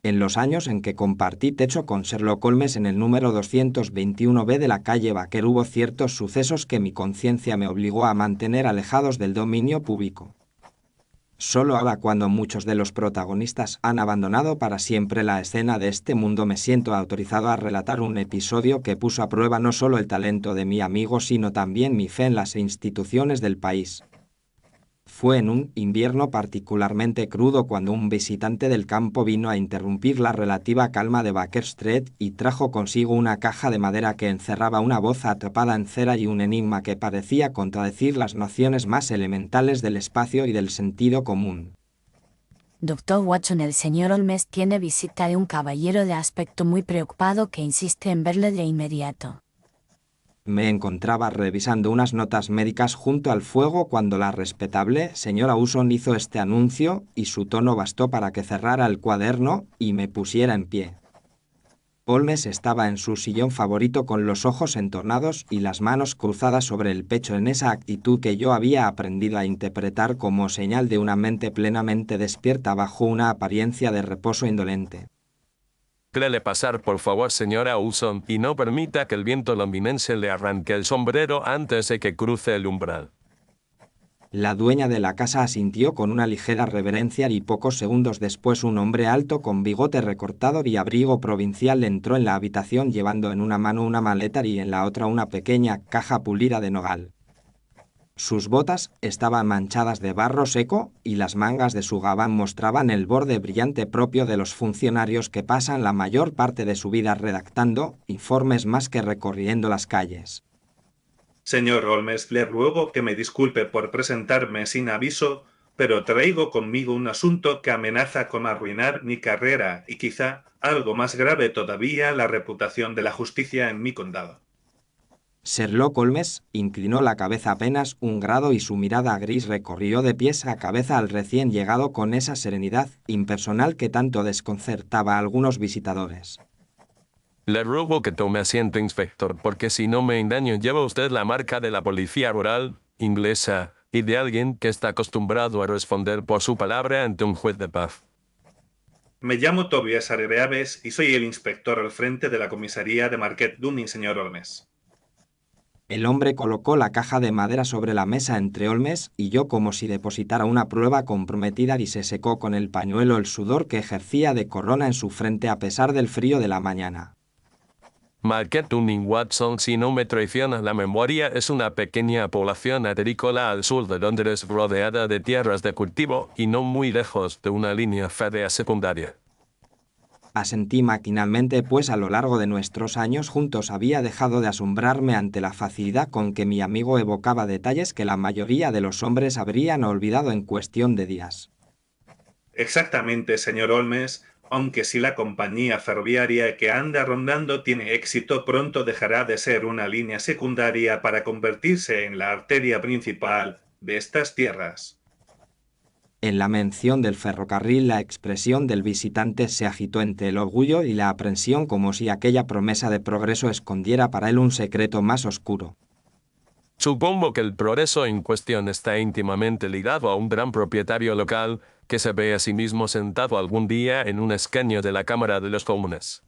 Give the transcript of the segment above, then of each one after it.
En los años en que compartí techo con Sherlock Holmes en el número 221B de la calle Baker hubo ciertos sucesos que mi conciencia me obligó a mantener alejados del dominio público. Solo ahora, cuando muchos de los protagonistas han abandonado para siempre la escena de este mundo, me siento autorizado a relatar un episodio que puso a prueba no solo el talento de mi amigo, sino también mi fe en las instituciones del país. Fue en un invierno particularmente crudo cuando un visitante del campo vino a interrumpir la relativa calma de Baker Street y trajo consigo una caja de madera que encerraba una voz atrapada en cera y un enigma que parecía contradecir las nociones más elementales del espacio y del sentido común. Doctor Watson, el señor Holmes tiene visita de un caballero de aspecto muy preocupado que insiste en verle de inmediato. Me encontraba revisando unas notas médicas junto al fuego cuando la respetable señora Uson hizo este anuncio y su tono bastó para que cerrara el cuaderno y me pusiera en pie. Holmes estaba en su sillón favorito con los ojos entornados y las manos cruzadas sobre el pecho en esa actitud que yo había aprendido a interpretar como señal de una mente plenamente despierta bajo una apariencia de reposo indolente. Créele pasar, por favor, señora Uson, y no permita que el viento londinense le arranque el sombrero antes de que cruce el umbral. La dueña de la casa asintió con una ligera reverencia y pocos segundos después un hombre alto con bigote recortado y abrigo provincial entró en la habitación llevando en una mano una maleta y en la otra una pequeña caja pulida de nogal. Sus botas estaban manchadas de barro seco y las mangas de su gabán mostraban el borde brillante propio de los funcionarios que pasan la mayor parte de su vida redactando informes más que recorriendo las calles. Señor Holmes, le ruego que me disculpe por presentarme sin aviso, pero traigo conmigo un asunto que amenaza con arruinar mi carrera y quizá, algo más grave todavía, la reputación de la justicia en mi condado. Sherlock Holmes inclinó la cabeza apenas un grado y su mirada gris recorrió de pies a cabeza al recién llegado con esa serenidad impersonal que tanto desconcertaba a algunos visitadores. Le ruego que tome asiento, inspector, porque si no me engaño, lleva usted la marca de la policía rural inglesa y de alguien que está acostumbrado a responder por su palabra ante un juez de paz. Me llamo Tobias Hargreaves y soy el inspector al frente de la comisaría de Market Dunning, señor Holmes. El hombre colocó la caja de madera sobre la mesa entre Holmes y yo como si depositara una prueba comprometida y se secó con el pañuelo el sudor que ejercía de corona en su frente a pesar del frío de la mañana. Market Dunning, Watson, si no me traiciona la memoria, es una pequeña población agrícola al sur de Londres rodeada de tierras de cultivo y no muy lejos de una línea férrea secundaria. Asentí maquinalmente, pues a lo largo de nuestros años juntos había dejado de asombrarme ante la facilidad con que mi amigo evocaba detalles que la mayoría de los hombres habrían olvidado en cuestión de días. Exactamente, señor Holmes, aunque si la compañía ferroviaria que anda rondando tiene éxito, pronto dejará de ser una línea secundaria para convertirse en la arteria principal de estas tierras. En la mención del ferrocarril, la expresión del visitante se agitó entre el orgullo y la aprensión como si aquella promesa de progreso escondiera para él un secreto más oscuro. Supongo que el progreso en cuestión está íntimamente ligado a un gran propietario local que se ve a sí mismo sentado algún día en un escaño de la Cámara de los Comunes.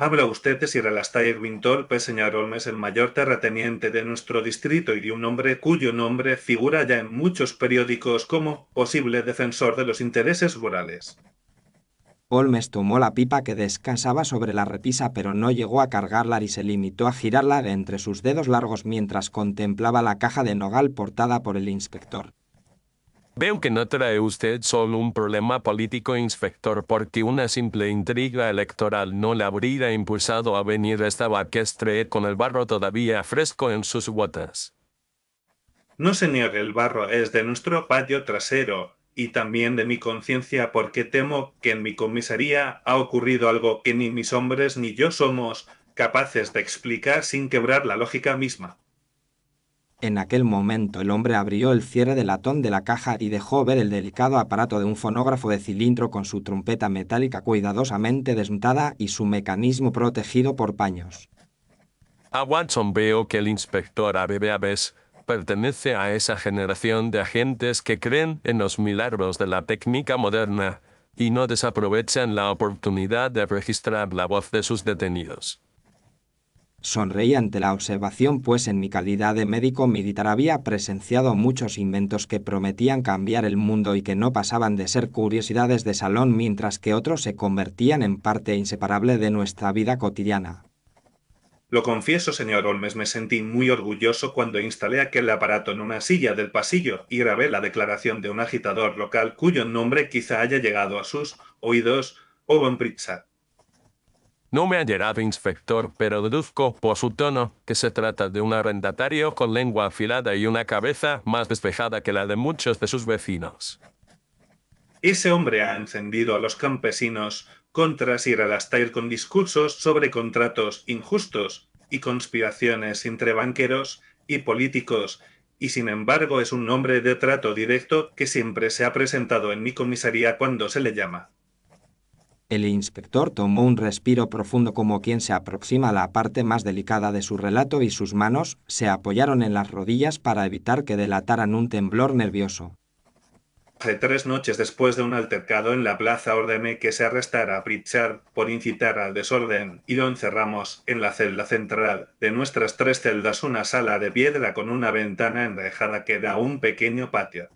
Habla usted de Sir Alastair Winthrop, señor Holmes, el mayor terrateniente de nuestro distrito y de un hombre cuyo nombre figura ya en muchos periódicos como posible defensor de los intereses rurales. Holmes tomó la pipa que descansaba sobre la repisa pero no llegó a cargarla y se limitó a girarla entre sus dedos largos mientras contemplaba la caja de nogal portada por el inspector. Veo que no trae usted solo un problema político, inspector, porque una simple intriga electoral no le habría impulsado a venir a esta Baker Street con el barro todavía fresco en sus botas. No se niegue, el barro es de nuestro patio trasero y también de mi conciencia porque temo que en mi comisaría ha ocurrido algo que ni mis hombres ni yo somos capaces de explicar sin quebrar la lógica misma. En aquel momento el hombre abrió el cierre de latón de la caja y dejó ver el delicado aparato de un fonógrafo de cilindro con su trompeta metálica cuidadosamente desmontada y su mecanismo protegido por paños. A Watson, veo que el inspector Hargreaves pertenece a esa generación de agentes que creen en los milagros de la técnica moderna y no desaprovechan la oportunidad de registrar la voz de sus detenidos. Sonreí ante la observación, pues en mi calidad de médico militar había presenciado muchos inventos que prometían cambiar el mundo y que no pasaban de ser curiosidades de salón, mientras que otros se convertían en parte inseparable de nuestra vida cotidiana. Lo confieso, señor Holmes, me sentí muy orgulloso cuando instalé aquel aparato en una silla del pasillo y grabé la declaración de un agitador local cuyo nombre quizá haya llegado a sus oídos, Owen Pritchard. No me ha llegado, inspector, pero deduzco por su tono que se trata de un arrendatario con lengua afilada y una cabeza más despejada que la de muchos de sus vecinos. Ese hombre ha encendido a los campesinos contra Sir Alastair con discursos sobre contratos injustos y conspiraciones entre banqueros y políticos, y sin embargo es un hombre de trato directo que siempre se ha presentado en mi comisaría cuando se le llama. El inspector tomó un respiro profundo como quien se aproxima a la parte más delicada de su relato y sus manos se apoyaron en las rodillas para evitar que delataran un temblor nervioso. Hace 3 noches después de un altercado en la plaza ordené que se arrestara a Pritchard por incitar al desorden y lo encerramos en la celda central de nuestras 3 celdas, una sala de piedra con una ventana enrejada que da a un pequeño patio.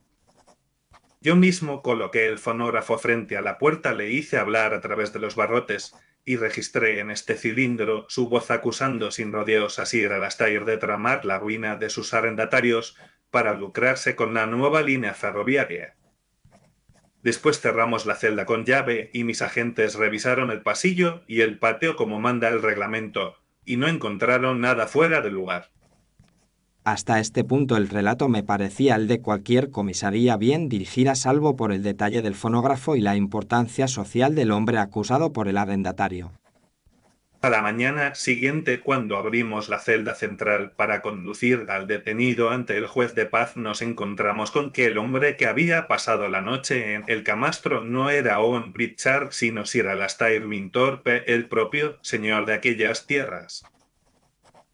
Yo mismo coloqué el fonógrafo frente a la puerta, le hice hablar a través de los barrotes y registré en este cilindro su voz acusando sin rodeos a Sir Alastair de tramar la ruina de sus arrendatarios para lucrarse con la nueva línea ferroviaria. Después cerramos la celda con llave y mis agentes revisaron el pasillo y el patio como manda el reglamento, y no encontraron nada fuera de lugar. Hasta este punto el relato me parecía el de cualquier comisaría bien dirigida, salvo por el detalle del fonógrafo y la importancia social del hombre acusado por el arrendatario. A la mañana siguiente, cuando abrimos la celda central para conducir al detenido ante el juez de paz, nos encontramos con que el hombre que había pasado la noche en el camastro no era Owen Pritchard, sino Sir Alastair Winthorpe, el propio señor de aquellas tierras.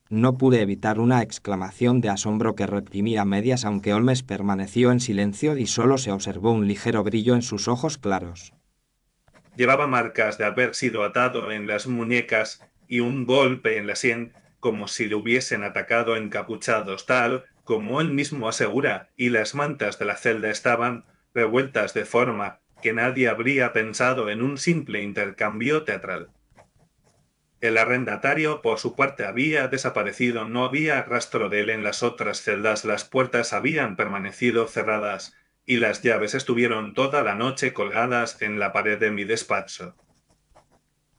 No pude evitar una exclamación de asombro que reprimí a medias, aunque Holmes permaneció en silencio y solo se observó un ligero brillo en sus ojos claros. Llevaba marcas de haber sido atado en las muñecas y un golpe en la sien, como si le hubiesen atacado encapuchados, tal como él mismo asegura, y las mantas de la celda estaban revueltas de forma que nadie habría pensado en un simple intercambio teatral. El arrendatario, por su parte, había desaparecido, no había rastro de él en las otras celdas, las puertas habían permanecido cerradas y las llaves estuvieron toda la noche colgadas en la pared de mi despacho.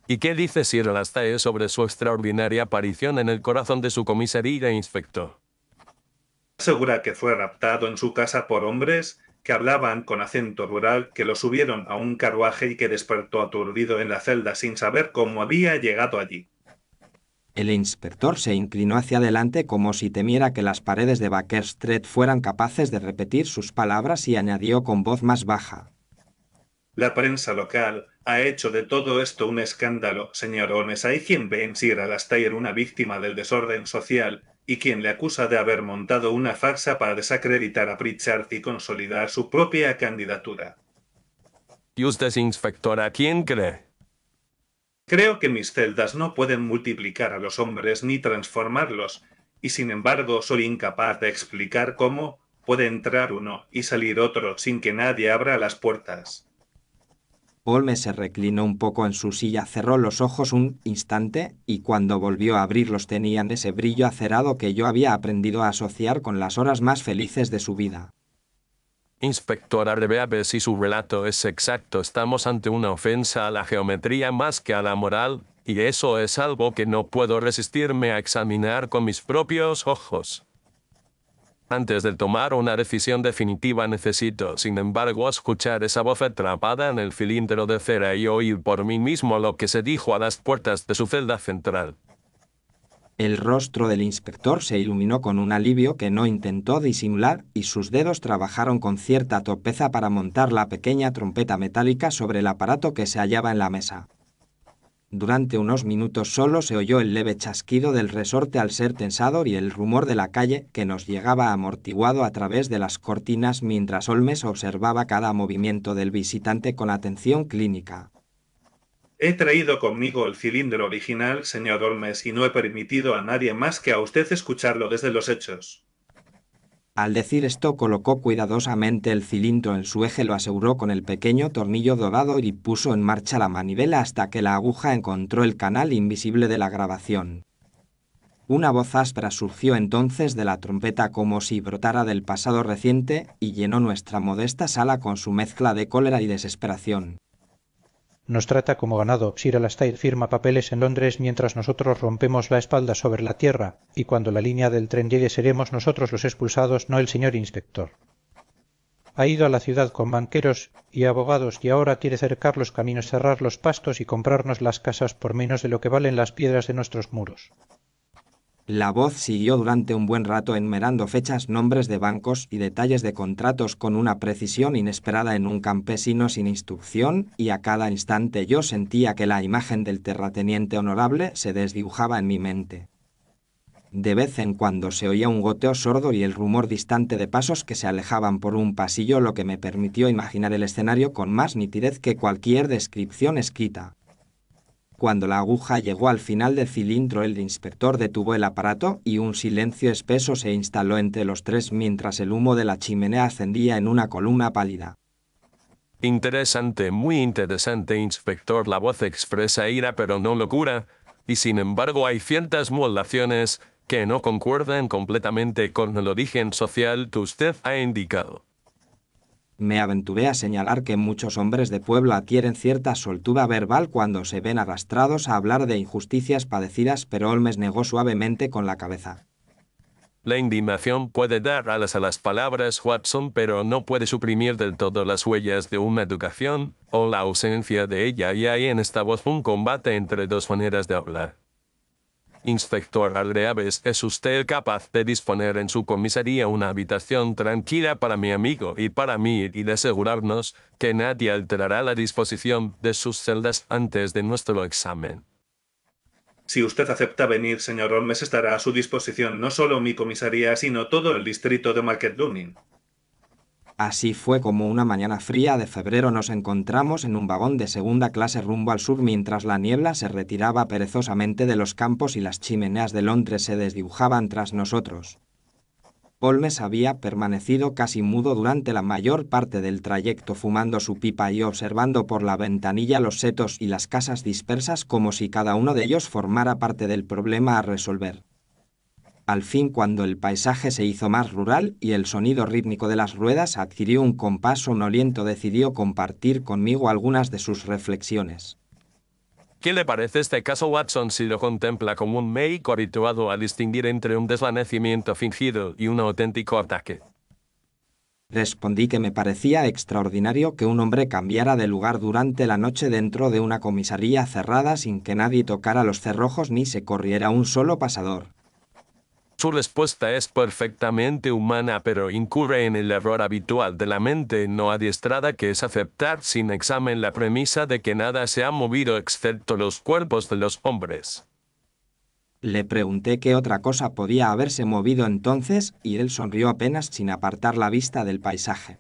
¿Y qué dice Sir Alastair sobre su extraordinaria aparición en el corazón de su comisaría, inspector? Asegura que fue raptado en su casa por hombres que hablaban con acento rural, que lo subieron a un carruaje y que despertó aturdido en la celda sin saber cómo había llegado allí. El inspector se inclinó hacia adelante como si temiera que las paredes de Baker Street fueran capaces de repetir sus palabras y añadió con voz más baja. La prensa local ha hecho de todo esto un escándalo, señor Holmes. Hay quien ve en Sir Alastair una víctima del desorden social y quien le acusa de haber montado una farsa para desacreditar a Pritchard y consolidar su propia candidatura. ¿Y usted, inspector, a quién cree? Creo que mis celdas no pueden multiplicar a los hombres ni transformarlos, y sin embargo soy incapaz de explicar cómo puede entrar uno y salir otro sin que nadie abra las puertas. Holmes se reclinó un poco en su silla, cerró los ojos un instante y cuando volvió a abrirlos tenían ese brillo acerado que yo había aprendido a asociar con las horas más felices de su vida. Inspector, debe a ver si su relato es exacto. Estamos ante una ofensa a la geometría más que a la moral, y eso es algo que no puedo resistirme a examinar con mis propios ojos. Antes de tomar una decisión definitiva necesito, sin embargo, escuchar esa voz atrapada en el cilindro de cera y oír por mí mismo lo que se dijo a las puertas de su celda central. El rostro del inspector se iluminó con un alivio que no intentó disimular y sus dedos trabajaron con cierta torpeza para montar la pequeña trompeta metálica sobre el aparato que se hallaba en la mesa. Durante unos minutos solo se oyó el leve chasquido del resorte al ser tensado y el rumor de la calle que nos llegaba amortiguado a través de las cortinas mientras Holmes observaba cada movimiento del visitante con atención clínica. He traído conmigo el cilindro original, señor Holmes, y no he permitido a nadie más que a usted escucharlo desde los hechos. Al decir esto colocó cuidadosamente el cilindro en su eje, lo aseguró con el pequeño tornillo dorado y puso en marcha la manivela hasta que la aguja encontró el canal invisible de la grabación. Una voz áspera surgió entonces de la trompeta como si brotara del pasado reciente y llenó nuestra modesta sala con su mezcla de cólera y desesperación. Nos trata como ganado. Sir Alastair firma papeles en Londres mientras nosotros rompemos la espalda sobre la tierra, y cuando la línea del tren llegue seremos nosotros los expulsados, no el señor inspector. Ha ido a la ciudad con banqueros y abogados y ahora quiere cercar los caminos, cerrar los pastos y comprarnos las casas por menos de lo que valen las piedras de nuestros muros. La voz siguió durante un buen rato enumerando fechas, nombres de bancos y detalles de contratos con una precisión inesperada en un campesino sin instrucción, y a cada instante yo sentía que la imagen del terrateniente honorable se desdibujaba en mi mente. De vez en cuando se oía un goteo sordo y el rumor distante de pasos que se alejaban por un pasillo, lo que me permitió imaginar el escenario con más nitidez que cualquier descripción escrita. Cuando la aguja llegó al final del cilindro, el inspector detuvo el aparato y un silencio espeso se instaló entre los tres mientras el humo de la chimenea ascendía en una columna pálida. Interesante, muy interesante, inspector. La voz expresa ira pero no locura, y sin embargo hay ciertas modulaciones que no concuerdan completamente con el origen social que usted ha indicado. Me aventuré a señalar que muchos hombres de pueblo adquieren cierta soltura verbal cuando se ven arrastrados a hablar de injusticias padecidas, pero Holmes negó suavemente con la cabeza. La indignación puede dar alas a las palabras, Watson, pero no puede suprimir del todo las huellas de una educación o la ausencia de ella, y hay en esta voz un combate entre dos maneras de hablar. Inspector Hargreaves, ¿es usted capaz de disponer en su comisaría una habitación tranquila para mi amigo y para mí y de asegurarnos que nadie alterará la disposición de sus celdas antes de nuestro examen? Si usted acepta venir, señor Holmes, estará a su disposición no solo mi comisaría, sino todo el distrito de Market Downing. Así fue como una mañana fría de febrero nos encontramos en un vagón de segunda clase rumbo al sur mientras la niebla se retiraba perezosamente de los campos y las chimeneas de Londres se desdibujaban tras nosotros. Holmes había permanecido casi mudo durante la mayor parte del trayecto, fumando su pipa y observando por la ventanilla los setos y las casas dispersas como si cada uno de ellos formara parte del problema a resolver. Al fin, cuando el paisaje se hizo más rural y el sonido rítmico de las ruedas adquirió un compás sonoliento, decidió compartir conmigo algunas de sus reflexiones. ¿Qué le parece este caso, Watson, si lo contempla como un médico habituado a distinguir entre un desvanecimiento fingido y un auténtico ataque? Respondí que me parecía extraordinario que un hombre cambiara de lugar durante la noche dentro de una comisaría cerrada sin que nadie tocara los cerrojos ni se corriera un solo pasador. Su respuesta es perfectamente humana, pero incurre en el error habitual de la mente no adiestrada, que es aceptar sin examen la premisa de que nada se ha movido excepto los cuerpos de los hombres. Le pregunté qué otra cosa podía haberse movido entonces, y él sonrió apenas sin apartar la vista del paisaje.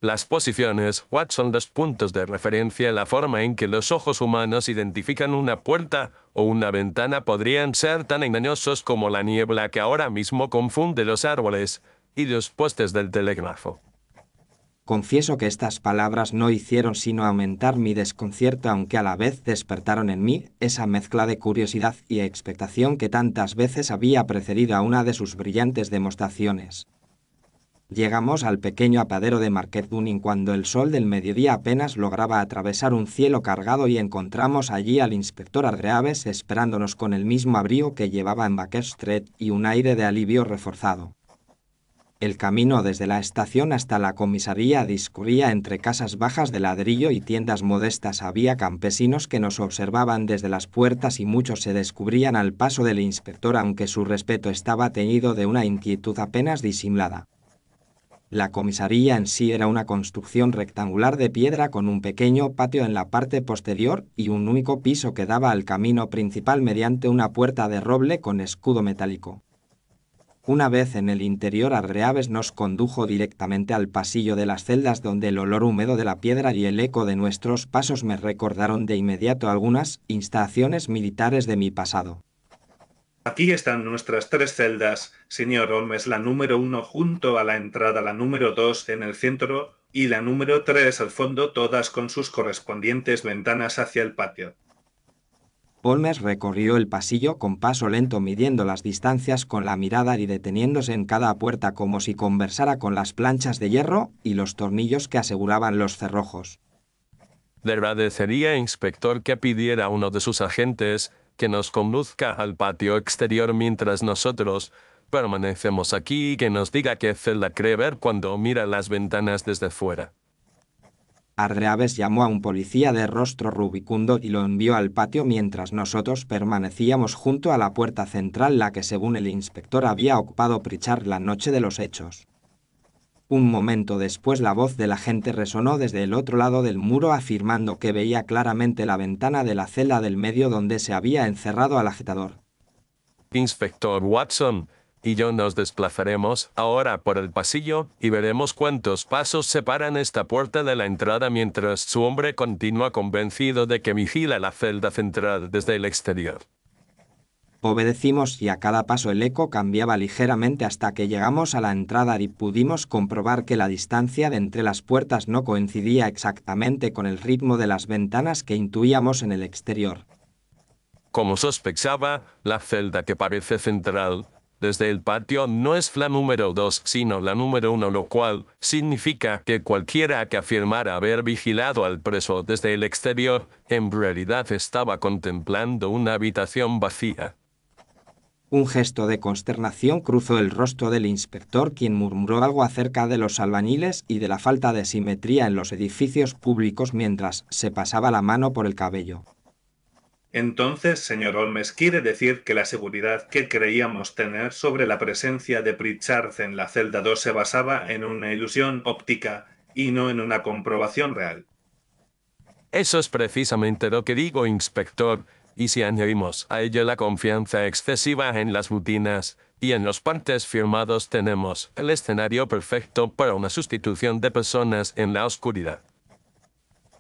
Las posiciones, Watson, los puntos de referencia, la forma en que los ojos humanos identifican una puerta o una ventana podrían ser tan engañosos como la niebla que ahora mismo confunde los árboles y los postes del telégrafo. Confieso que estas palabras no hicieron sino aumentar mi desconcierto, aunque a la vez despertaron en mí esa mezcla de curiosidad y expectación que tantas veces había precedido a una de sus brillantes demostraciones. Llegamos al pequeño apeadero de Market Downing cuando el sol del mediodía apenas lograba atravesar un cielo cargado y encontramos allí al inspector Hargreaves esperándonos con el mismo abrigo que llevaba en Baker Street y un aire de alivio reforzado. El camino desde la estación hasta la comisaría discurría entre casas bajas de ladrillo y tiendas modestas. Había campesinos que nos observaban desde las puertas y muchos se descubrían al paso del inspector, aunque su respeto estaba teñido de una inquietud apenas disimulada. La comisaría en sí era una construcción rectangular de piedra con un pequeño patio en la parte posterior y un único piso que daba al camino principal mediante una puerta de roble con escudo metálico. Una vez en el interior, Arreaves nos condujo directamente al pasillo de las celdas donde el olor húmedo de la piedra y el eco de nuestros pasos me recordaron de inmediato algunas instalaciones militares de mi pasado. Aquí están nuestras 3 celdas, señor Holmes, la número 1 junto a la entrada, la número 2 en el centro y la número 3 al fondo, todas con sus correspondientes ventanas hacia el patio. Holmes recorrió el pasillo con paso lento, midiendo las distancias con la mirada y deteniéndose en cada puerta como si conversara con las planchas de hierro y los tornillos que aseguraban los cerrojos. Le agradecería, inspector, que pidiera a uno de sus agentes que nos conduzca al patio exterior mientras nosotros permanecemos aquí y que nos diga qué celda cree ver cuando mira las ventanas desde fuera. Arreaves llamó a un policía de rostro rubicundo y lo envió al patio mientras nosotros permanecíamos junto a la puerta central, la que según el inspector había ocupado Pritchard la noche de los hechos. Un momento después la voz del agente resonó desde el otro lado del muro afirmando que veía claramente la ventana de la celda del medio donde se había encerrado al agitador. Inspector Watson y yo nos desplazaremos ahora por el pasillo y veremos cuántos pasos separan esta puerta de la entrada mientras su hombre continúa convencido de que vigila la celda central desde el exterior. Obedecimos y a cada paso el eco cambiaba ligeramente hasta que llegamos a la entrada y pudimos comprobar que la distancia de entre las puertas no coincidía exactamente con el ritmo de las ventanas que intuíamos en el exterior. Como sospechaba, la celda que parece central desde el patio no es la número 2, sino la número 1, lo cual significa que cualquiera que afirmara haber vigilado al preso desde el exterior, en realidad estaba contemplando una habitación vacía. Un gesto de consternación cruzó el rostro del inspector, quien murmuró algo acerca de los albañiles y de la falta de simetría en los edificios públicos mientras se pasaba la mano por el cabello. Entonces, señor Holmes, ¿quiere decir que la seguridad que creíamos tener sobre la presencia de Pritchard en la celda 2 se basaba en una ilusión óptica y no en una comprobación real? Eso es precisamente lo que digo, inspector, y si añadimos a ello la confianza excesiva en las rutinas y en los partes firmados, tenemos el escenario perfecto para una sustitución de personas en la oscuridad.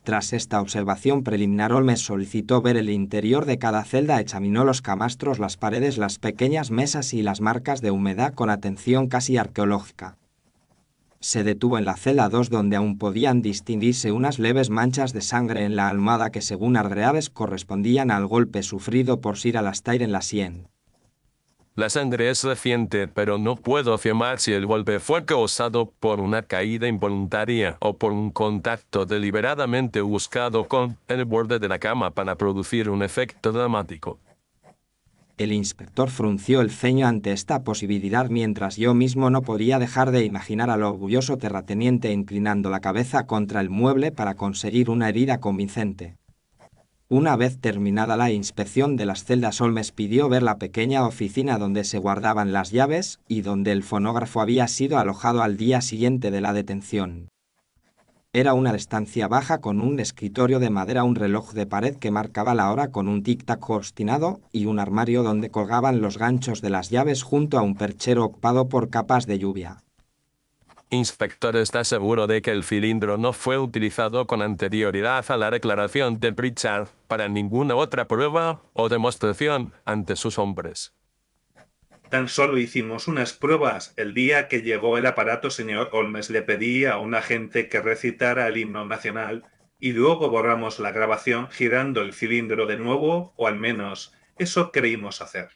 Tras esta observación preliminar, Holmes solicitó ver el interior de cada celda, examinó los camastros, las paredes, las pequeñas mesas y las marcas de humedad con atención casi arqueológica. Se detuvo en la celda 2, donde aún podían distinguirse unas leves manchas de sangre en la almohada que según Arreaves correspondían al golpe sufrido por Sir Alastair en la sien. La sangre es reciente, pero no puedo afirmar si el golpe fue causado por una caída involuntaria o por un contacto deliberadamente buscado con el borde de la cama para producir un efecto dramático. El inspector frunció el ceño ante esta posibilidad, mientras yo mismo no podía dejar de imaginar al orgulloso terrateniente inclinando la cabeza contra el mueble para conseguir una herida convincente. Una vez terminada la inspección de las celdas, Holmes pidió ver la pequeña oficina donde se guardaban las llaves y donde el fonógrafo había sido alojado al día siguiente de la detención. Era una estancia baja con un escritorio de madera, un reloj de pared que marcaba la hora con un tic-tac obstinado y un armario donde colgaban los ganchos de las llaves junto a un perchero ocupado por capas de lluvia. Inspector, ¿está seguro de que el cilindro no fue utilizado con anterioridad a la declaración de Pritchard para ninguna otra prueba o demostración ante sus hombres? Tan solo hicimos unas pruebas. El día que llegó el aparato, señor Holmes, le pedí a un agente que recitara el himno nacional y luego borramos la grabación girando el cilindro de nuevo, o al menos eso creímos hacer.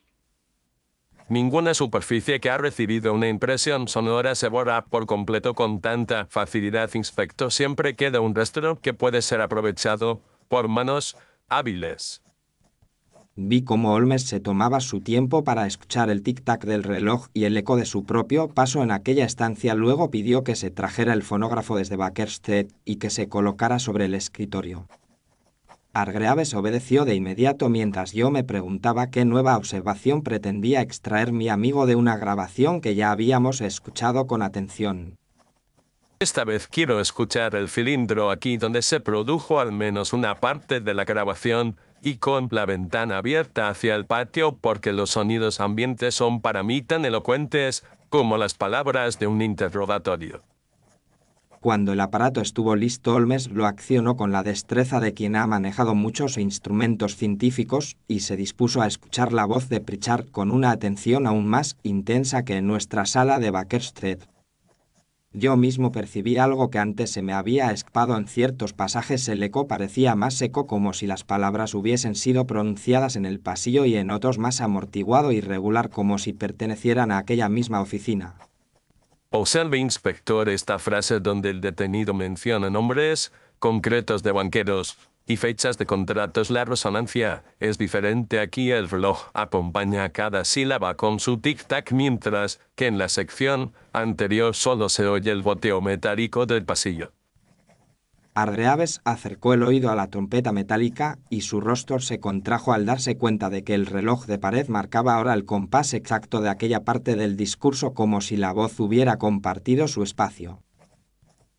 Ninguna superficie que ha recibido una impresión sonora se borra por completo con tanta facilidad, inspector. Siempre queda un rastro que puede ser aprovechado por manos hábiles. Vi cómo Holmes se tomaba su tiempo para escuchar el tic-tac del reloj y el eco de su propio paso en aquella estancia. Luego pidió que se trajera el fonógrafo desde Baker Street y que se colocara sobre el escritorio. Arreaves obedeció de inmediato mientras yo me preguntaba qué nueva observación pretendía extraer mi amigo de una grabación que ya habíamos escuchado con atención. Esta vez quiero escuchar el cilindro aquí donde se produjo al menos una parte de la grabación y con la ventana abierta hacia el patio porque los sonidos ambientes son para mí tan elocuentes como las palabras de un interrogatorio. Cuando el aparato estuvo listo, Holmes lo accionó con la destreza de quien ha manejado muchos instrumentos científicos y se dispuso a escuchar la voz de Pritchard con una atención aún más intensa que en nuestra sala de Baker Street. Yo mismo percibí algo que antes se me había escapado en ciertos pasajes. El eco parecía más seco, como si las palabras hubiesen sido pronunciadas en el pasillo, y en otros más amortiguado y regular, como si pertenecieran a aquella misma oficina. Observe, inspector, esta frase donde el detenido menciona nombres concretos de banqueros y fechas de contratos. La resonancia es diferente aquí. El reloj acompaña a cada sílaba con su tic-tac, mientras que en la sección anterior solo se oye el goteo metálico del pasillo. Hargreaves acercó el oído a la trompeta metálica y su rostro se contrajo al darse cuenta de que el reloj de pared marcaba ahora el compás exacto de aquella parte del discurso, como si la voz hubiera compartido su espacio.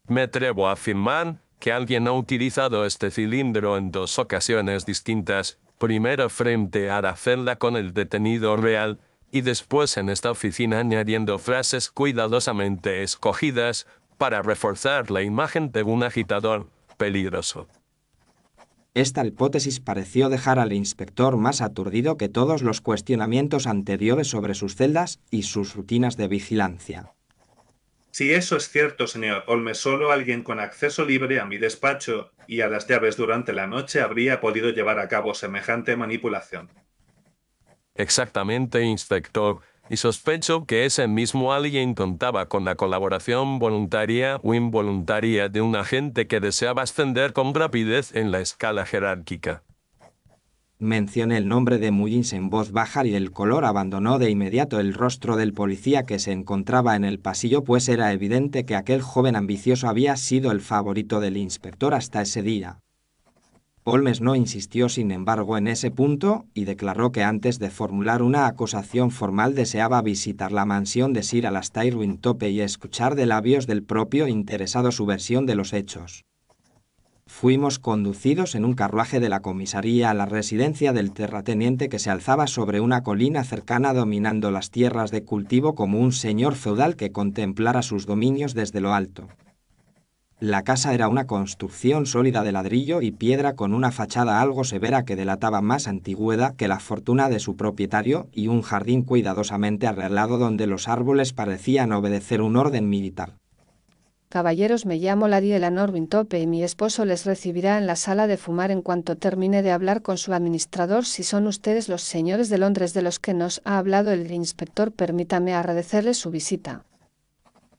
Me atrevo a afirmar que alguien ha utilizado este cilindro en 2 ocasiones distintas, primero frente a la celda con el detenido real y después en esta oficina, añadiendo frases cuidadosamente escogidas para reforzar la imagen de un agitador peligroso. Esta hipótesis pareció dejar al inspector más aturdido que todos los cuestionamientos anteriores sobre sus celdas y sus rutinas de vigilancia. Si eso es cierto, señor Holmes, solo alguien con acceso libre a mi despacho y a las llaves durante la noche habría podido llevar a cabo semejante manipulación. Exactamente, inspector, y sospecho que ese mismo alguien contaba con la colaboración voluntaria o involuntaria de un agente que deseaba ascender con rapidez en la escala jerárquica. Mencioné el nombre de Mullins en voz baja y el color abandonó de inmediato el rostro del policía que se encontraba en el pasillo, pues era evidente que aquel joven ambicioso había sido el favorito del inspector hasta ese día. Holmes no insistió, sin embargo, en ese punto y declaró que antes de formular una acusación formal deseaba visitar la mansión de Sir Alastair Winthrop y escuchar de labios del propio interesado su versión de los hechos. Fuimos conducidos en un carruaje de la comisaría a la residencia del terrateniente, que se alzaba sobre una colina cercana, dominando las tierras de cultivo como un señor feudal que contemplara sus dominios desde lo alto. La casa era una construcción sólida de ladrillo y piedra con una fachada algo severa que delataba más antigüedad que la fortuna de su propietario, y un jardín cuidadosamente arreglado donde los árboles parecían obedecer un orden militar. Caballeros, me llamo Lady Eleanor Winthrop y mi esposo les recibirá en la sala de fumar en cuanto termine de hablar con su administrador. Si son ustedes los señores de Londres de los que nos ha hablado el inspector, permítame agradecerles su visita.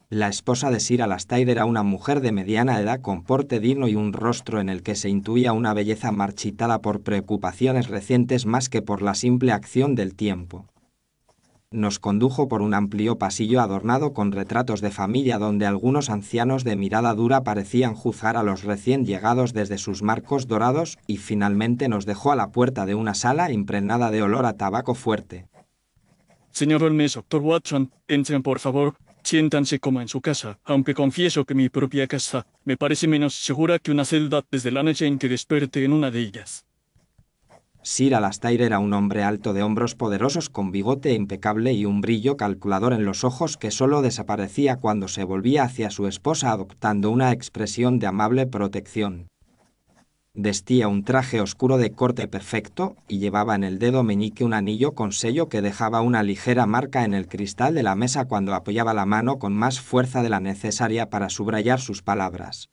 La esposa de Sir Alastair era una mujer de mediana edad, con porte digno y un rostro en el que se intuía una belleza marchitada por preocupaciones recientes más que por la simple acción del tiempo. Nos condujo por un amplio pasillo adornado con retratos de familia, donde algunos ancianos de mirada dura parecían juzgar a los recién llegados desde sus marcos dorados, y finalmente nos dejó a la puerta de una sala impregnada de olor a tabaco fuerte. Señor Holmes, doctor Watson, entren por favor. Siéntanse como en su casa, aunque confieso que mi propia casa me parece menos segura que una celda desde la noche en que desperté en una de ellas. Sir Alastair era un hombre alto, de hombros poderosos, con bigote impecable y un brillo calculador en los ojos que solo desaparecía cuando se volvía hacia su esposa, adoptando una expresión de amable protección. Vestía un traje oscuro de corte perfecto y llevaba en el dedo meñique un anillo con sello que dejaba una ligera marca en el cristal de la mesa cuando apoyaba la mano con más fuerza de la necesaria para subrayar sus palabras.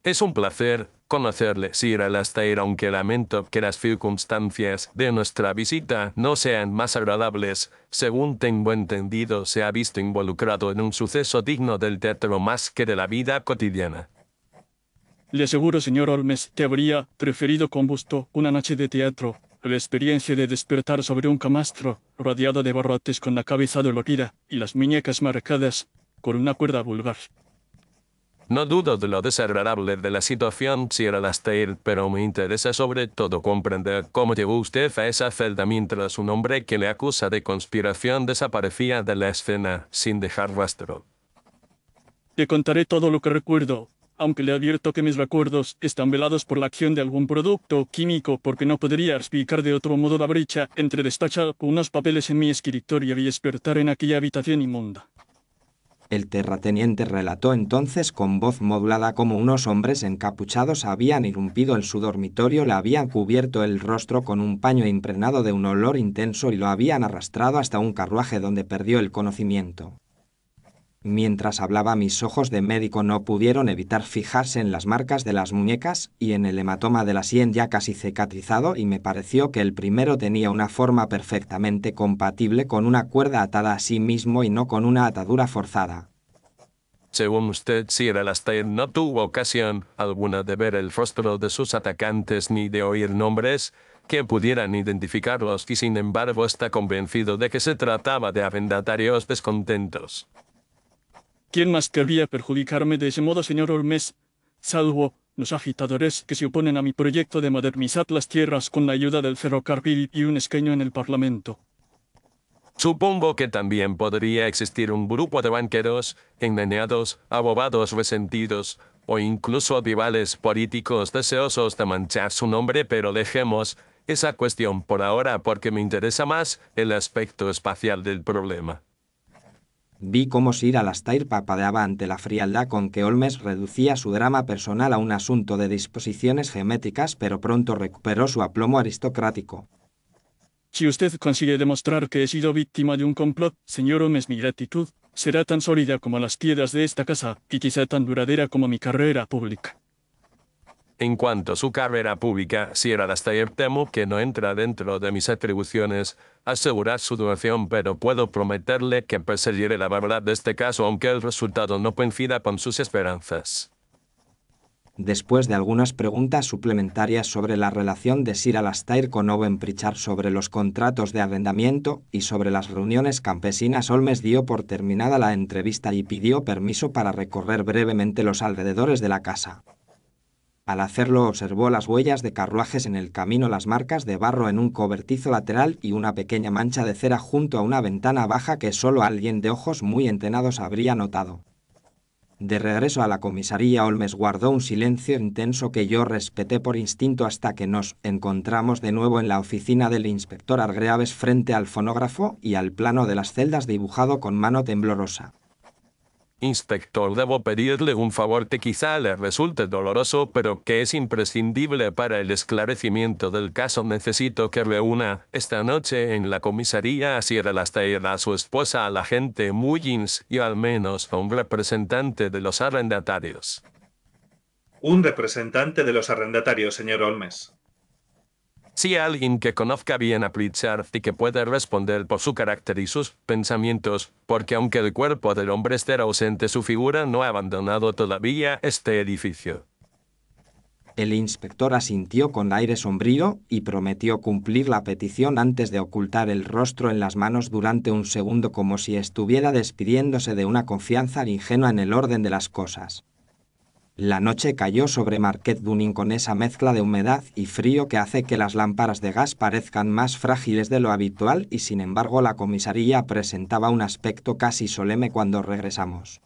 Es un placer conocerle, Sir Alastair, aunque lamento que las circunstancias de nuestra visita no sean más agradables. Según tengo entendido, se ha visto involucrado en un suceso digno del teatro más que de la vida cotidiana. Le aseguro, señor Holmes, que habría preferido con gusto una noche de teatro, la experiencia de despertar sobre un camastro rodeado de barrotes con la cabeza dolorida y las muñecas marcadas con una cuerda vulgar. No dudo de lo desagradable de la situación, Sir Alastair, pero me interesa sobre todo comprender cómo llegó usted a esa celda mientras un hombre que le acusa de conspiración desaparecía de la escena sin dejar rastro. Le contaré todo lo que recuerdo, aunque le advierto que mis recuerdos están velados por la acción de algún producto químico porque no podría explicar de otro modo la brecha entre destachar unos papeles en mi escritorio y despertar en aquella habitación inmunda. El terrateniente relató entonces con voz modulada cómo unos hombres encapuchados habían irrumpido en su dormitorio, le habían cubierto el rostro con un paño impregnado de un olor intenso y lo habían arrastrado hasta un carruaje donde perdió el conocimiento. Mientras hablaba, mis ojos de médico no pudieron evitar fijarse en las marcas de las muñecas y en el hematoma de la sien ya casi cicatrizado, y me pareció que el primero tenía una forma perfectamente compatible con una cuerda atada a sí mismo y no con una atadura forzada. Según usted, Sir Alastair no tuvo ocasión alguna de ver el rostro de sus atacantes ni de oír nombres que pudieran identificarlos, y sin embargo está convencido de que se trataba de arrendatarios descontentos. ¿Quién más querría perjudicarme de ese modo, señor Holmes, salvo los agitadores que se oponen a mi proyecto de modernizar las tierras con la ayuda del ferrocarril y un escaño en el Parlamento? Supongo que también podría existir un grupo de banqueros, engañados, abogados resentidos, o incluso rivales políticos deseosos de manchar su nombre, pero dejemos esa cuestión por ahora porque me interesa más el aspecto espacial del problema. Vi cómo Sir Alastair parpadeaba ante la frialdad con que Holmes reducía su drama personal a un asunto de disposiciones geométricas, pero pronto recuperó su aplomo aristocrático. Si usted consigue demostrar que he sido víctima de un complot, señor Holmes, mi gratitud será tan sólida como las piedras de esta casa y quizá tan duradera como mi carrera pública. En cuanto a su carrera pública, Sir Alastair, temo que no entra dentro de mis atribuciones asegurar su duración, pero puedo prometerle que perseguiré la verdad de este caso aunque el resultado no coincida con sus esperanzas. Después de algunas preguntas suplementarias sobre la relación de Sir Alastair con Owen Pritchard, sobre los contratos de arrendamiento y sobre las reuniones campesinas, Holmes dio por terminada la entrevista y pidió permiso para recorrer brevemente los alrededores de la casa. Al hacerlo observó las huellas de carruajes en el camino, las marcas de barro en un cobertizo lateral y una pequeña mancha de cera junto a una ventana baja que solo alguien de ojos muy entrenados habría notado. De regreso a la comisaría, Holmes guardó un silencio intenso que yo respeté por instinto hasta que nos encontramos de nuevo en la oficina del inspector Hargreaves frente al fonógrafo y al plano de las celdas dibujado con mano temblorosa. Inspector, debo pedirle un favor que quizá le resulte doloroso, pero que es imprescindible para el esclarecimiento del caso. Necesito que reúna esta noche en la comisaría a Sir Alastair, a su esposa, al agente Mullins y al menos a un representante de los arrendatarios. Un representante de los arrendatarios, señor Holmes. Sí, alguien que conozca bien a Pritchard y que pueda responder por su carácter y sus pensamientos, porque aunque el cuerpo del hombre esté ausente, su figura no ha abandonado todavía este edificio. El inspector asintió con aire sombrío y prometió cumplir la petición antes de ocultar el rostro en las manos durante un segundo, como si estuviera despidiéndose de una confianza ingenua en el orden de las cosas. La noche cayó sobre Market Dunning con esa mezcla de humedad y frío que hace que las lámparas de gas parezcan más frágiles de lo habitual, y sin embargo la comisaría presentaba un aspecto casi solemne cuando regresamos.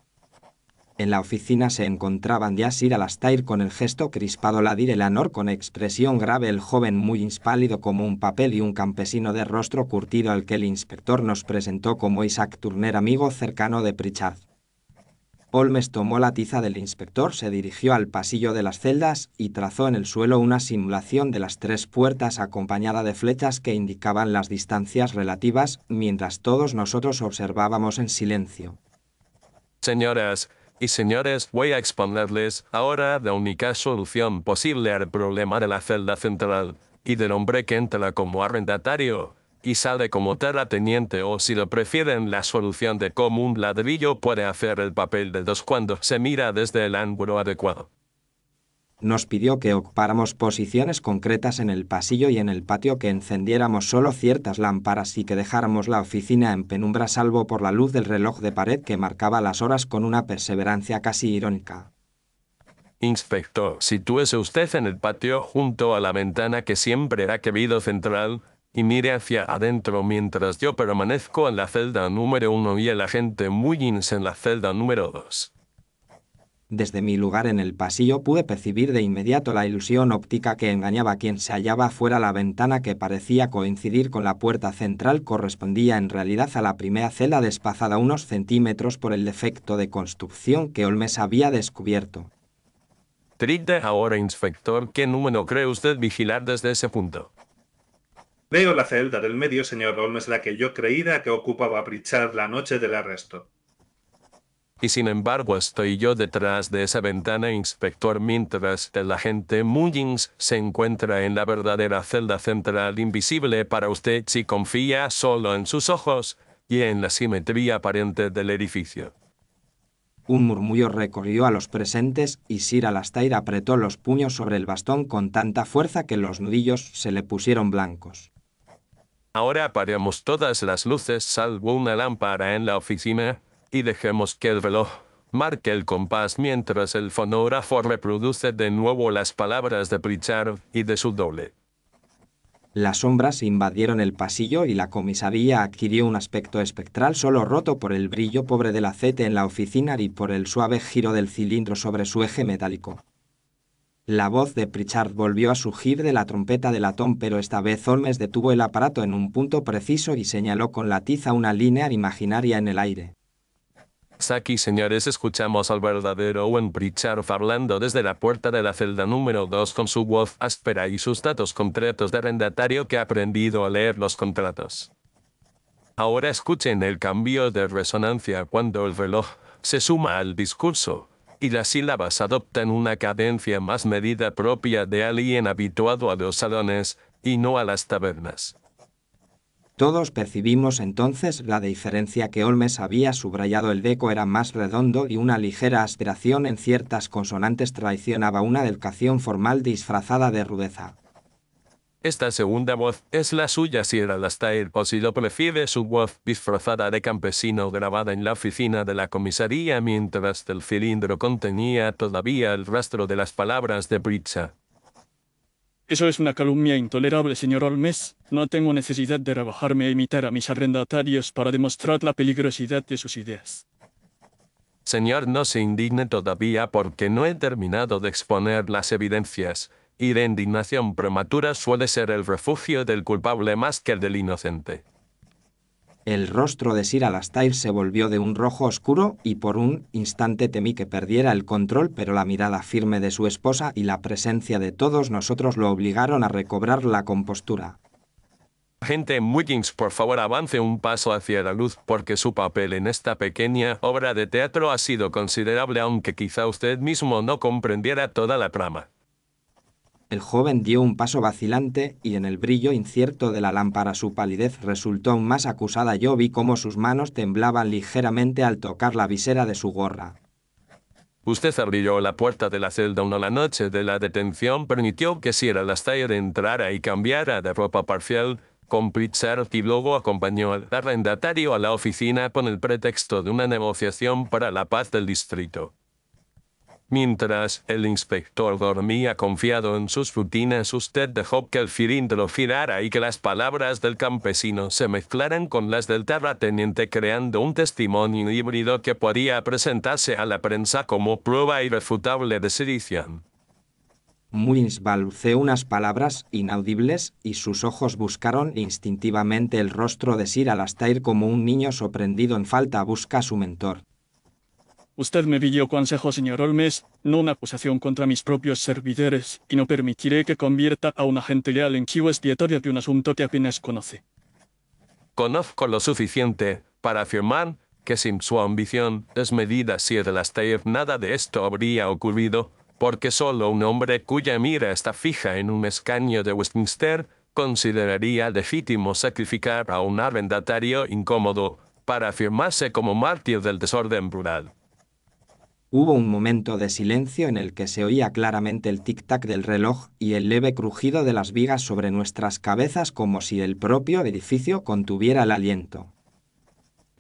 En la oficina se encontraban ya Sir Alastair con el gesto crispado, Lady Eleanor con expresión grave, el joven muy pálido como un papel y un campesino de rostro curtido al que el inspector nos presentó como Isaac Turner, amigo cercano de Pritchard. Holmes tomó la tiza del inspector, se dirigió al pasillo de las celdas y trazó en el suelo una simulación de las 3 puertas acompañada de flechas que indicaban las distancias relativas, mientras todos nosotros observábamos en silencio. Señoras y señores, voy a exponerles ahora la única solución posible al problema de la celda central y del hombre que entra como arrendatario y sale como terrateniente, o si lo prefieren, la solución de cómo un ladrillo puede hacer el papel de 2 cuando se mira desde el ángulo adecuado. Nos pidió que ocupáramos posiciones concretas en el pasillo y en el patio, que encendiéramos solo ciertas lámparas y que dejáramos la oficina en penumbra salvo por la luz del reloj de pared que marcaba las horas con una perseverancia casi irónica. Inspector, sitúese usted en el patio junto a la ventana que siempre ha querido central y mire hacia adentro mientras yo permanezco en la celda número 1 y el agente Mullins en la celda número 2. Desde mi lugar en el pasillo pude percibir de inmediato la ilusión óptica que engañaba a quien se hallaba fuera. La ventana, que parecía coincidir con la puerta central, correspondía en realidad a la primera celda, desplazada unos centímetros por el defecto de construcción que Holmes había descubierto. 30 ahora, inspector. ¿Qué número cree usted vigilar desde ese punto? Veo la celda del medio, señor Holmes, la que yo creía que ocupaba Pritchard la noche del arresto. Y sin embargo estoy yo detrás de esa ventana, inspector, mientras el agente Mullins se encuentra en la verdadera celda central, invisible para usted si confía solo en sus ojos y en la simetría aparente del edificio. Un murmullo recorrió a los presentes y Sir Alastair apretó los puños sobre el bastón con tanta fuerza que los nudillos se le pusieron blancos. Ahora apagamos todas las luces salvo una lámpara en la oficina y dejemos que el reloj marque el compás mientras el fonógrafo reproduce de nuevo las palabras de Pritchard y de su doble. Las sombras invadieron el pasillo y la comisaría adquirió un aspecto espectral, solo roto por el brillo pobre del aceite en la oficina y por el suave giro del cilindro sobre su eje metálico. La voz de Pritchard volvió a surgir de la trompeta de latón, pero esta vez Holmes detuvo el aparato en un punto preciso y señaló con la tiza una línea imaginaria en el aire. Aquí, señores, escuchamos al verdadero Owen Pritchard hablando desde la puerta de la celda número 2 con su voz áspera y sus datos concretos de arrendatario que ha aprendido a leer los contratos. Ahora escuchen el cambio de resonancia cuando el reloj se suma al discurso y las sílabas adoptan una cadencia más medida, propia de alguien habituado a los salones y no a las tabernas. Todos percibimos entonces la diferencia que Holmes había subrayado. El eco era más redondo y una ligera aspiración en ciertas consonantes traicionaba una educación formal disfrazada de rudeza. Esta segunda voz es la suya, Sir Alastair, o si lo prefiere, su voz disfrazada de campesino grabada en la oficina de la comisaría mientras el cilindro contenía todavía el rastro de las palabras de Pritchard. Eso es una calumnia intolerable, señor Holmes. No tengo necesidad de rebajarme a imitar a mis arrendatarios para demostrar la peligrosidad de sus ideas. Señor, no se indigne todavía porque no he terminado de exponer las evidencias, y la indignación prematura suele ser el refugio del culpable más que el del inocente. El rostro de Sir Alastair se volvió de un rojo oscuro y por un instante temí que perdiera el control, pero la mirada firme de su esposa y la presencia de todos nosotros lo obligaron a recobrar la compostura. Agente Mullins, por favor, avance un paso hacia la luz porque su papel en esta pequeña obra de teatro ha sido considerable, aunque quizá usted mismo no comprendiera toda la trama. El joven dio un paso vacilante y en el brillo incierto de la lámpara su palidez resultó aún más acusada. Yo vi cómo sus manos temblaban ligeramente al tocar la visera de su gorra. Usted abrió la puerta de la celda 1 la noche de la detención, permitió que Sir Alastair entrara y cambiara de ropa parcial con Pritchard y luego acompañó al arrendatario a la oficina con el pretexto de una negociación para la paz del distrito. Mientras el inspector dormía confiado en sus rutinas, usted dejó que el cilindro girara y que las palabras del campesino se mezclaran con las del terrateniente, creando un testimonio híbrido que podía presentarse a la prensa como prueba irrefutable de sedición. Mullins balbuceó unas palabras inaudibles y sus ojos buscaron instintivamente el rostro de Sir Alastair como un niño sorprendido en falta busca a su mentor. Usted me pidió consejo, señor Holmes, no una acusación contra mis propios servidores, y no permitiré que convierta a un agente leal en chivo expiatorio de un asunto que apenas conoce. Conozco lo suficiente para afirmar que sin su ambición desmedida, Sir Alastair, nada de esto habría ocurrido, porque solo un hombre cuya mira está fija en un escaño de Westminster consideraría legítimo sacrificar a un arrendatario incómodo para afirmarse como mártir del desorden rural. Hubo un momento de silencio en el que se oía claramente el tic-tac del reloj y el leve crujido de las vigas sobre nuestras cabezas, como si el propio edificio contuviera el aliento.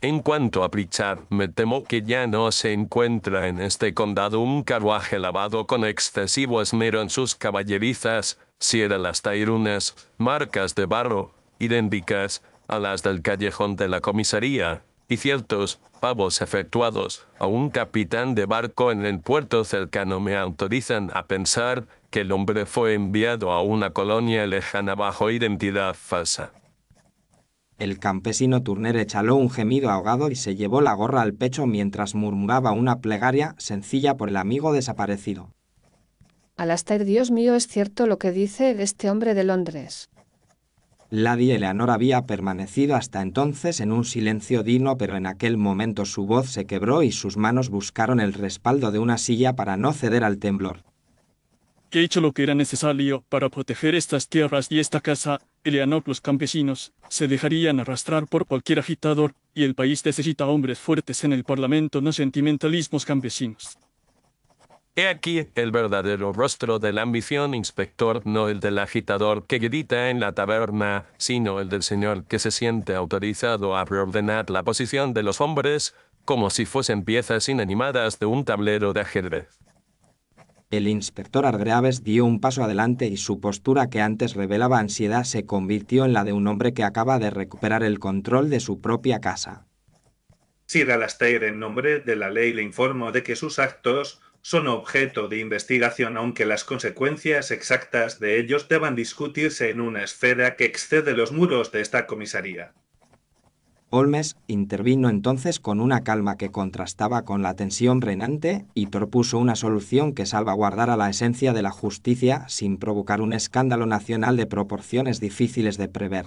En cuanto a Pritchard, me temo que ya no se encuentra en este condado un carruaje lavado con excesivo esmero en sus caballerizas, Sir Alastair, unas marcas de barro idénticas a las del callejón de la comisaría, y ciertos pagos efectuados a un capitán de barco en el puerto cercano me autorizan a pensar que el hombre fue enviado a una colonia lejana bajo identidad falsa. El campesino Turner exhaló un gemido ahogado y se llevó la gorra al pecho mientras murmuraba una plegaria sencilla por el amigo desaparecido. Alastair, Dios mío, es cierto lo que dice este hombre de Londres. Lady Eleanor había permanecido hasta entonces en un silencio digno, pero en aquel momento su voz se quebró y sus manos buscaron el respaldo de una silla para no ceder al temblor. He hecho lo que era necesario para proteger estas tierras y esta casa. Eleanor, los campesinos se dejarían arrastrar por cualquier agitador y el país necesita hombres fuertes en el Parlamento, no sentimentalismos campesinos. He aquí el verdadero rostro de la ambición, inspector, no el del agitador que grita en la taberna, sino el del señor que se siente autorizado a reordenar la posición de los hombres como si fuesen piezas inanimadas de un tablero de ajedrez. El inspector Hargreaves dio un paso adelante y su postura, que antes revelaba ansiedad, se convirtió en la de un hombre que acaba de recuperar el control de su propia casa. Sir Alastair, en nombre de la ley, le informo de que sus actos son objeto de investigación, aunque las consecuencias exactas de ellos deban discutirse en una esfera que excede los muros de esta comisaría. Holmes intervino entonces con una calma que contrastaba con la tensión reinante y propuso una solución que salvaguardara la esencia de la justicia sin provocar un escándalo nacional de proporciones difíciles de prever.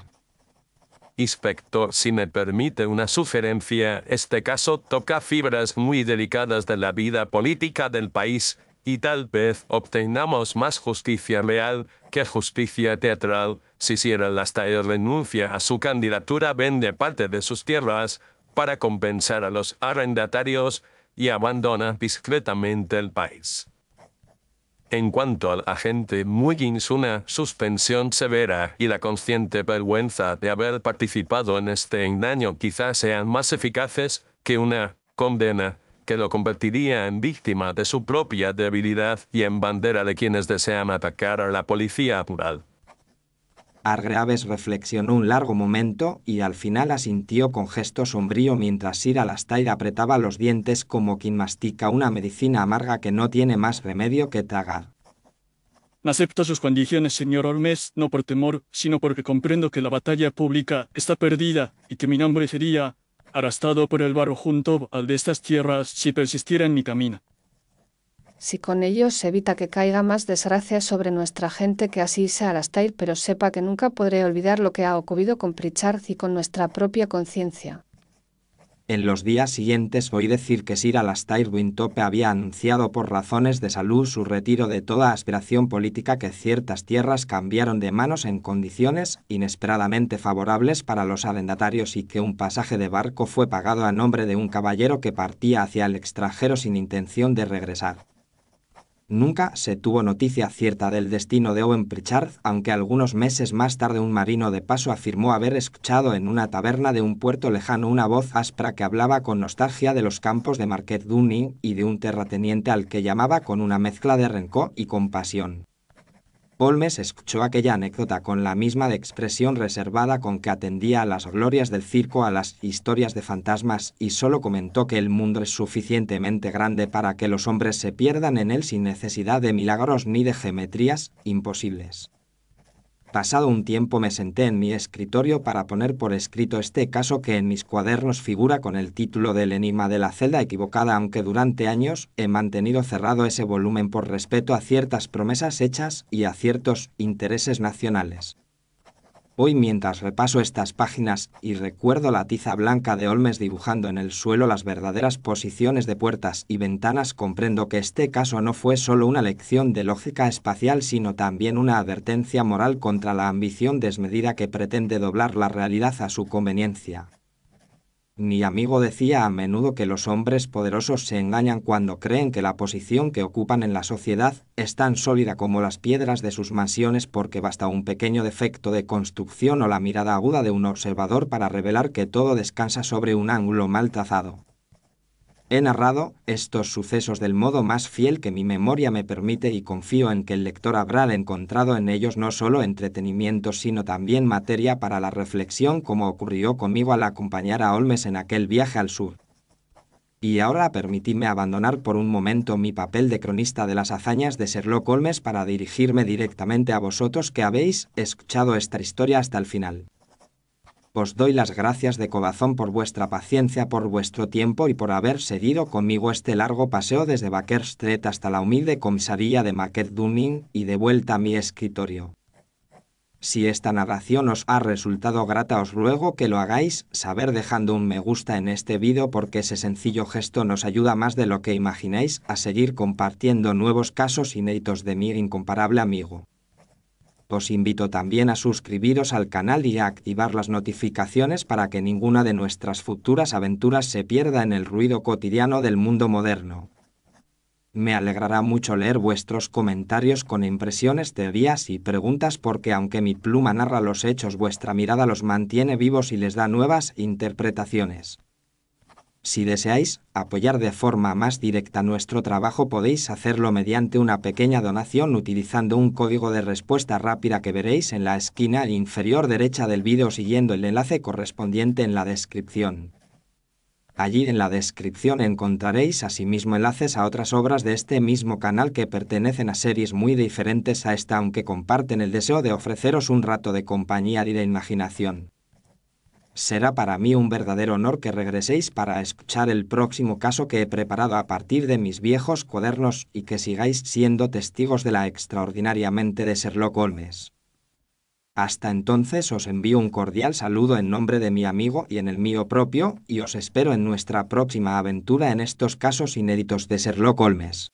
Inspector, si me permite una sugerencia, este caso toca fibras muy delicadas de la vida política del país y tal vez obtenamos más justicia real que justicia teatral si Sir Alastair renuncia a su candidatura, vende parte de sus tierras para compensar a los arrendatarios y abandona discretamente el país. En cuanto al agente Muggins, una suspensión severa y la consciente vergüenza de haber participado en este engaño quizás sean más eficaces que una condena que lo convertiría en víctima de su propia debilidad y en bandera de quienes desean atacar a la policía rural. Hargreaves reflexionó un largo momento y al final asintió con gesto sombrío mientras Sir Alastair apretaba los dientes como quien mastica una medicina amarga que no tiene más remedio que tragar. Acepto sus condiciones, señor Holmes, no por temor, sino porque comprendo que la batalla pública está perdida y que mi nombre sería arrastrado por el barro junto al de estas tierras si persistiera en mi camino. Si con ello se evita que caiga más desgracia sobre nuestra gente, que así sea, Alastair, pero sepa que nunca podré olvidar lo que ha ocurrido con Pritchard y con nuestra propia conciencia. En los días siguientes oí decir que Sir Alastair Winthrop había anunciado por razones de salud su retiro de toda aspiración política, que ciertas tierras cambiaron de manos en condiciones inesperadamente favorables para los arrendatarios y que un pasaje de barco fue pagado a nombre de un caballero que partía hacia el extranjero sin intención de regresar. Nunca se tuvo noticia cierta del destino de Owen Pritchard, aunque algunos meses más tarde un marino de paso afirmó haber escuchado en una taberna de un puerto lejano una voz áspera que hablaba con nostalgia de los campos de Market Dunning y de un terrateniente al que llamaba con una mezcla de rencor y compasión. Holmes escuchó aquella anécdota con la misma expresión reservada con que atendía a las glorias del circo, a las historias de fantasmas, y solo comentó que el mundo es suficientemente grande para que los hombres se pierdan en él sin necesidad de milagros ni de geometrías imposibles. Pasado un tiempo me senté en mi escritorio para poner por escrito este caso, que en mis cuadernos figura con el título del enigma de la celda equivocada, aunque durante años he mantenido cerrado ese volumen por respeto a ciertas promesas hechas y a ciertos intereses nacionales. Hoy, mientras repaso estas páginas y recuerdo la tiza blanca de Holmes dibujando en el suelo las verdaderas posiciones de puertas y ventanas, comprendo que este caso no fue solo una lección de lógica espacial, sino también una advertencia moral contra la ambición desmedida que pretende doblar la realidad a su conveniencia. Mi amigo decía a menudo que los hombres poderosos se engañan cuando creen que la posición que ocupan en la sociedad es tan sólida como las piedras de sus mansiones, porque basta un pequeño defecto de construcción o la mirada aguda de un observador para revelar que todo descansa sobre un ángulo mal trazado. He narrado estos sucesos del modo más fiel que mi memoria me permite y confío en que el lector habrá encontrado en ellos no solo entretenimiento sino también materia para la reflexión como ocurrió conmigo al acompañar a Holmes en aquel viaje al sur. Y ahora permitidme abandonar por un momento mi papel de cronista de las hazañas de Sherlock Holmes para dirigirme directamente a vosotros que habéis escuchado esta historia hasta el final. Os doy las gracias de corazón por vuestra paciencia, por vuestro tiempo y por haber seguido conmigo este largo paseo desde Baker Street hasta la humilde comisaría de Macedunning y de vuelta a mi escritorio. Si esta narración os ha resultado grata, os ruego que lo hagáis saber dejando un me gusta en este vídeo porque ese sencillo gesto nos ayuda más de lo que imagináis a seguir compartiendo nuevos casos inéditos de mi incomparable amigo. Os invito también a suscribiros al canal y a activar las notificaciones para que ninguna de nuestras futuras aventuras se pierda en el ruido cotidiano del mundo moderno. Me alegrará mucho leer vuestros comentarios con impresiones, teorías y preguntas porque aunque mi pluma narra los hechos, vuestra mirada los mantiene vivos y les da nuevas interpretaciones. Si deseáis apoyar de forma más directa nuestro trabajo, podéis hacerlo mediante una pequeña donación utilizando un código de respuesta rápida que veréis en la esquina inferior derecha del vídeo siguiendo el enlace correspondiente en la descripción. Allí en la descripción encontraréis asimismo enlaces a otras obras de este mismo canal que pertenecen a series muy diferentes a esta, aunque comparten el deseo de ofreceros un rato de compañía y de imaginación. Será para mí un verdadero honor que regreséis para escuchar el próximo caso que he preparado a partir de mis viejos cuadernos y que sigáis siendo testigos de la extraordinaria mente de Sherlock Holmes. Hasta entonces os envío un cordial saludo en nombre de mi amigo y en el mío propio, y os espero en nuestra próxima aventura en estos casos inéditos de Sherlock Holmes.